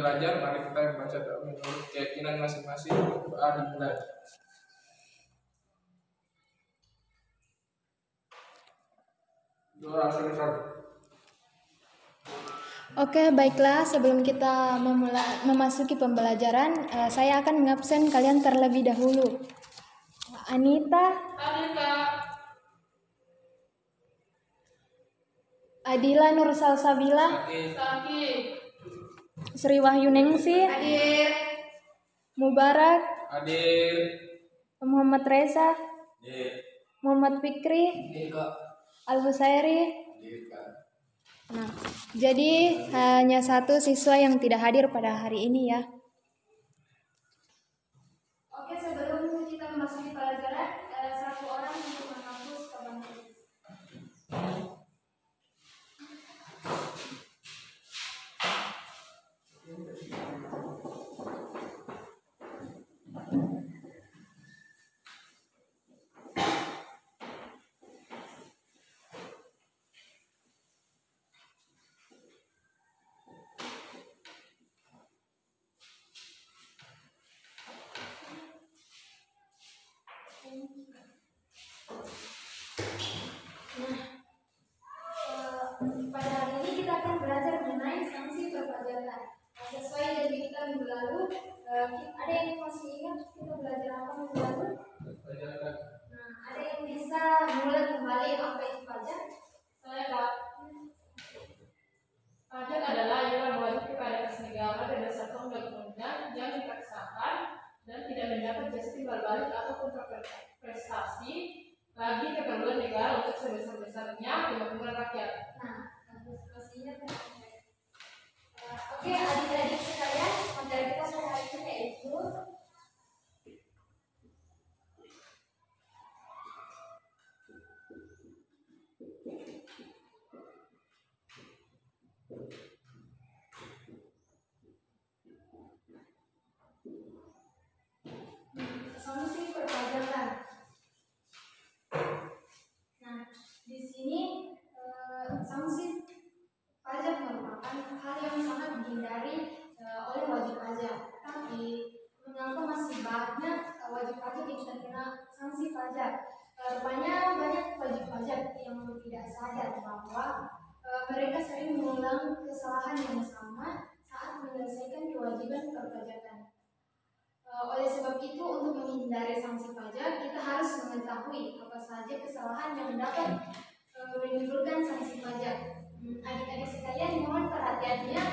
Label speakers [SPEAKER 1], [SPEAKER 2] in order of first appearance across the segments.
[SPEAKER 1] belajar, mari kita membaca doa menurut keyakinan masing-masing. Doa dimulai. Doa selesai.
[SPEAKER 2] Oke, baiklah. Sebelum kita memasuki pembelajaran, saya akan mengabsen kalian terlebih dahulu. Anita, Adila Nur Salsabila, Sri Wahyuningsi,
[SPEAKER 3] Hadir.
[SPEAKER 2] Mubarak,
[SPEAKER 1] Hadir.
[SPEAKER 2] Muhammad Reza,
[SPEAKER 1] Hadir.
[SPEAKER 2] Muhammad Fikri, Al Husairi. Nah, jadi hanya satu siswa yang tidak hadir pada hari ini ya. Oke, sebelum kita memasuki pelajaran, satu orang untuk menghapus kaban tulis. Pada hari ini kita akan belajar mengenai sanksi perpajakan. Sesuai janji kita minggu lalu, ada yang masih ingat kita belajar apa minggu lalu? Nah, ada yang bisa mulai kembali apa itu pajak?
[SPEAKER 3] Saya Kak. Pajak adalah iuran wajib kepada kas negara berdasarkan undang-undang yang dipaksakan dan tidak mendapat jasa timbal balik atau kontraprestasi bagi keperluan negara untuk sebesar-besarnya kemakmuran rakyat.
[SPEAKER 2] Nah, pastinya kan. Oke, adik-adik sekalian, materi kita pada hari ini yaitu sanksi perpajakan. Nah, di sini sanksi pajak merupakan hal yang sangat dihindari oleh wajib pajak. Tapi mengapa masih banyak wajib pajak yang terkena sanksi pajak? Rupanya banyak wajib pajak yang tidak sadar bahwa mereka sering mengulang kesalahan yang sama saat menyelesaikan kewajiban perpajakan. Oleh sebab itu, untuk menghindari sanksi pajak, kita harus mengetahui apa saja kesalahan yang dapat menimbulkan sanksi pajak. Adik-adik sekalian, mohon perhatiannya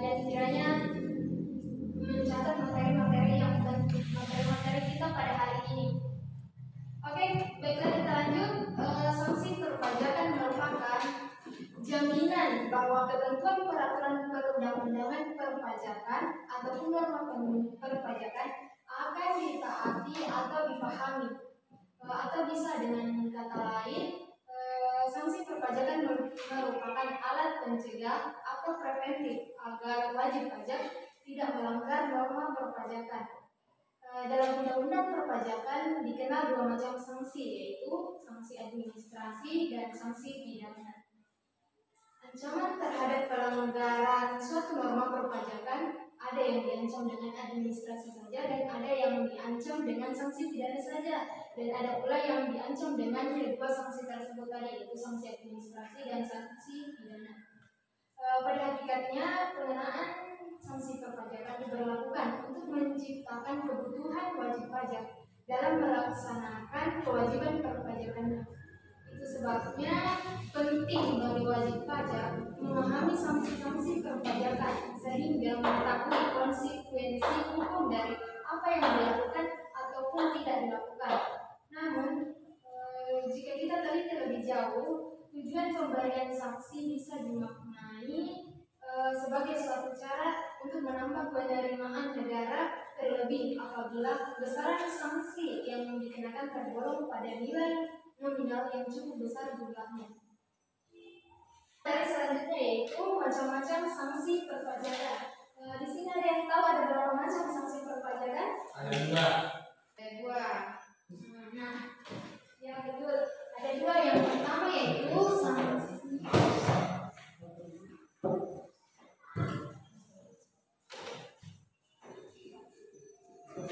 [SPEAKER 2] dan kiranya mencatat materi-materi kita pada hari ini. Oke, baiklah kita lanjut. Sanksi perpajakan merupakan jaminan bahwa ketentuan peraturan perundang-undangan perpajakan ataupun norma perpajakan akan ditaati atau dipahami. Atau bisa dengan kata lain, sanksi perpajakan merupakan alat pencegah atau preventif agar wajib pajak tidak melanggar norma perpajakan. Dalam undang-undang perpajakan dikenal dua macam sanksi, yaitu sanksi administrasi dan sanksi pidana. Ancaman terhadap pelanggaran suatu norma perpajakan ada yang diancam dengan administrasi saja dan ada yang diancam dengan sanksi pidana saja, dan ada pula yang diancam dengan kedua sanksi tersebut tadi, yaitu sanksi administrasi dan sanksi pidana. Pada hakikatnya pengenaan sanksi perpajakan diberlakukan untuk menciptakan kebutuhan wajib pajak dalam melaksanakan kewajiban perpajakannya. Itu sebabnya penting bagi wajib pajak memahami sanksi-sanksi perpajakan sehingga mengetahui konsekuensi hukum dari apa yang dilakukan ataupun tidak dilakukan. Namun, jika kita teliti lebih jauh, tujuan pemberian sanksi bisa dimaknai sebagai suatu cara untuk menambah penerimaan negara, terlebih apabila besaran sanksi yang dikenakan tergolong pada nilai nominal yang cukup besar jumlahnya. Dari selanjutnya yaitu macam-macam sanksi perpajakan. Di sini ada yang tahu ada berapa macam sanksi perpajakan?
[SPEAKER 1] Ada dua.
[SPEAKER 2] Nah, yang kedua ada dua. Yang pertama yaitu sanksi Nah,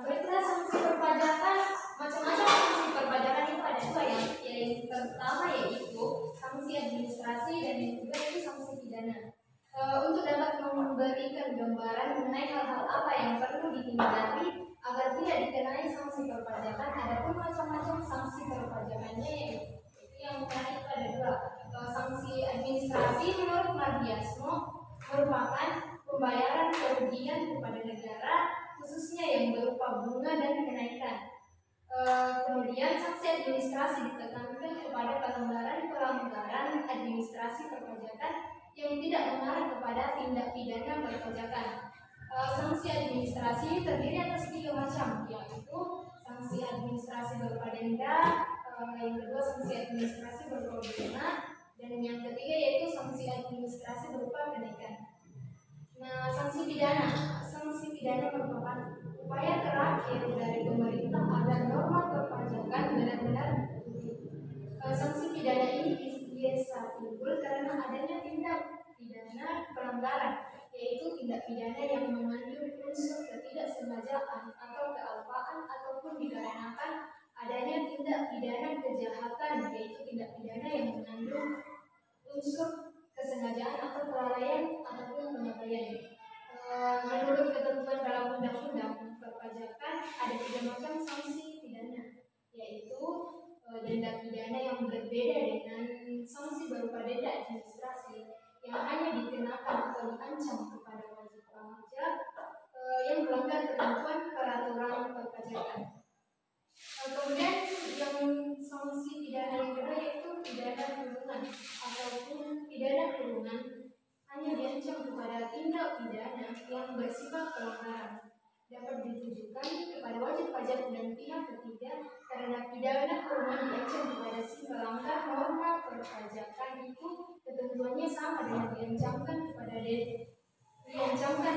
[SPEAKER 2] baiklah sanksi perpajakan, macam-macam sanksi perpajakan itu ada dua yang pertama yaitu sanksi administrasi dan yang kedua itu sanksi pidana. Untuk dapat memberikan gambaran mengenai hal-hal apa yang perlu dihindari agar tidak dikenai sanksi perpajakan, ada pun macam-macam sanksi perpajakannya yaitu yang menarik ada dua. Sanksi administrasi menurut Mardiasmo merupakan pembayaran kerugian kepada negara khususnya yang berupa bunga dan kenaikan. Kemudian sanksi administrasi ditekankan kepada pelanggaran administrasi perpajakan yang tidak mengarah kepada tindak pidana perpajakan. Sanksi administrasi terdiri atas 3 macam, yaitu sanksi administrasi berupa denda, yang kedua sanksi administrasi berupa bunga, dan yang ketiga yaitu sanksi administrasi berupa kenaikan. Nah, sanksi pidana merupakan upaya terakhir dari pemerintah agar norma perpajakan benar-benar diikuti. Sanksi pidana ini biasa timbul karena adanya tindak pidana pelanggaran, yaitu tindak pidana yang mengandung unsur ketidaksengajaan atau kealpaan ataupun dikarenakan adanya tindak pidana kejahatan, yaitu tindak pidana yang mengandung unsur kesengajaan atau kelalaian ataupun pengabaian. Menurut ketentuan dalam undang-undang perpajakan ada 3 macam sanksi pidana, yaitu denda pidana yang berbeda dengan sanksi berupa denda administrasi yang hanya dikenakan atau diancam kepada wajib pajak yang melanggar ketentuan peraturan perpajakan. Kemudian yang sanksi pidana yang kedua yaitu pidana kurungan ataupun pidana kurungan hanya diancam kepada tindak pidana yang bersifat pelanggaran, dapat ditujukan kepada wajib pajak dan pihak ketiga karena pidana kurungan diancam kepada si pelanggar norma perpajakan itu ketentuannya sama dengan diancamkan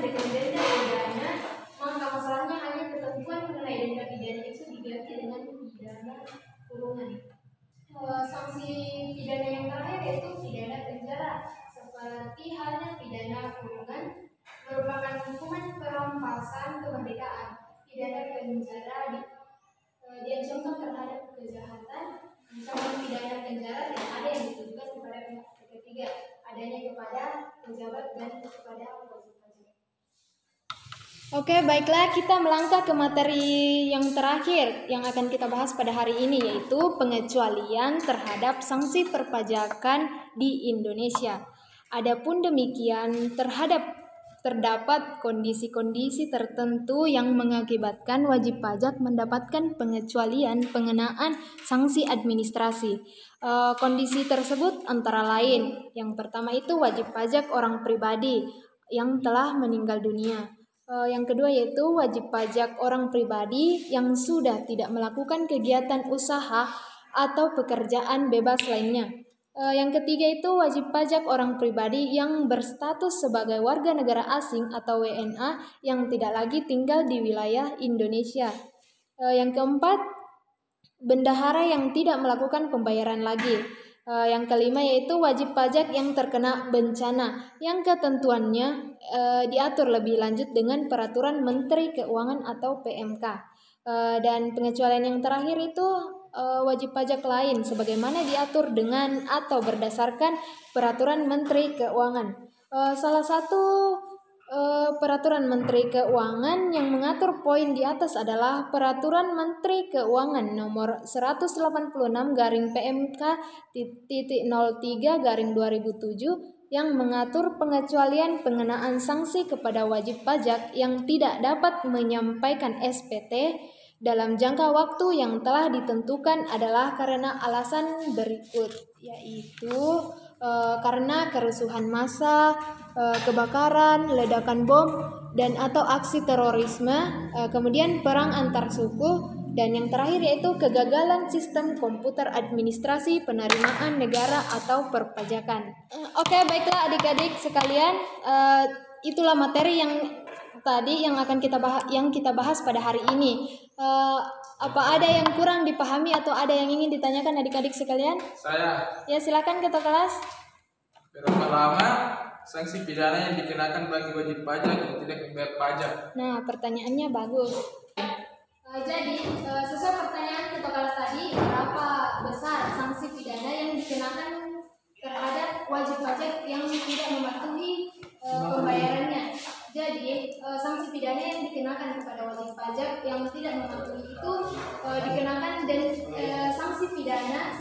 [SPEAKER 2] dengan denda pidana, maka masalahnya hanya ketentuan mengenai denda pidana itu diganti dengan pidana kurungan. Sanksi pidana yang terakhir yaitu pidana penjara. Seperti halnya pidana kurungan merupakan hukuman perampasan kemerdekaan. Pidana penjara diancamkan terhadap kejahatan. Ancaman pidana penjara tidak ada yang ditujukan kepada pihak ketiga, adanya kepada pejabat dan kepada wajib pajak.
[SPEAKER 4] Oke, baiklah kita melangkah ke materi yang terakhir yang akan kita bahas pada hari ini, yaitu pengecualian terhadap sanksi perpajakan di Indonesia. Adapun demikian, terdapat kondisi-kondisi tertentu yang mengakibatkan wajib pajak mendapatkan pengecualian pengenaan sanksi administrasi. Kondisi tersebut antara lain, yang pertama itu wajib pajak orang pribadi yang telah meninggal dunia. Yang kedua yaitu wajib pajak orang pribadi yang sudah tidak melakukan kegiatan usaha atau pekerjaan bebas lainnya. Yang ketiga itu wajib pajak orang pribadi yang berstatus sebagai warga negara asing atau WNA yang tidak lagi tinggal di wilayah Indonesia. Yang keempat, bendahara yang tidak melakukan pembayaran lagi. Yang kelima yaitu wajib pajak yang terkena bencana yang ketentuannya diatur lebih lanjut dengan Peraturan Menteri Keuangan atau PMK. Dan pengecualian yang terakhir itu wajib pajak lain sebagaimana diatur dengan atau berdasarkan Peraturan Menteri Keuangan. Salah satu Peraturan Menteri Keuangan yang mengatur poin di atas adalah Peraturan Menteri Keuangan nomor 180/PMK.03/2007 yang mengatur pengecualian pengenaan sanksi kepada wajib pajak yang tidak dapat menyampaikan SPT dalam jangka waktu yang telah ditentukan adalah karena alasan berikut, yaitu karena kerusuhan massa, kebakaran, ledakan bom, dan atau aksi terorisme, kemudian perang antar suku, dan yang terakhir yaitu kegagalan sistem komputer administrasi penerimaan negara atau perpajakan. Oke, baiklah adik-adik sekalian, itulah materi yang tadi yang akan kita bahas pada hari ini. Apa ada yang kurang dipahami atau ada yang ingin ditanyakan adik-adik sekalian?
[SPEAKER 1] Saya,
[SPEAKER 4] Ya, silakan ketua kelas.
[SPEAKER 1] berapa lama sanksi pidana yang dikenakan bagi wajib pajak yang tidak membayar pajak?
[SPEAKER 4] Nah, pertanyaannya bagus.
[SPEAKER 2] Jadi sesuai pertanyaan ketua kelas tadi, berapa besar sanksi pidana yang dikenakan terhadap wajib pajak yang tidak mematuhi pembayarannya? Jadi sanksi pidana yang dikenakan kepada wajib pajak yang tidak mematuhi itu dikenakan dan sanksi pidana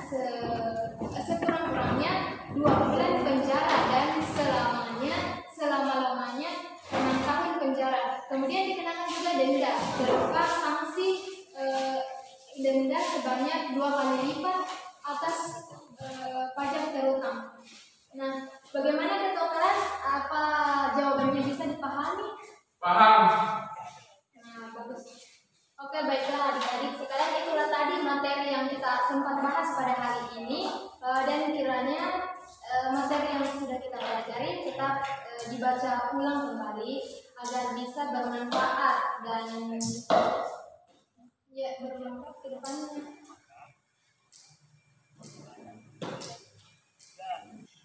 [SPEAKER 2] sekurang-kurangnya 2 bulan penjara dan selama-lamanya 6 tahun penjara. Kemudian dikenakan juga denda berupa sanksi denda sebanyak 2 kali lipat atas pajak terutang. Nah, bagaimana ketua kelas? Apa jawabannya bisa dipahami?
[SPEAKER 1] Paham.
[SPEAKER 2] Nah, bagus. Oke, baiklah adik-adik. Sekarang itulah tadi materi yang kita sempat bahas pada hari ini. Dan kiranya materi yang sudah kita pelajari tetap dibaca ulang kembali agar bisa bermanfaat dan ya bermanfaat ke depannya.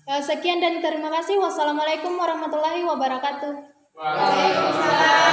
[SPEAKER 4] Sekian dan terima kasih. Wassalamualaikum warahmatullahi wabarakatuh.
[SPEAKER 1] Waalaikumsalam.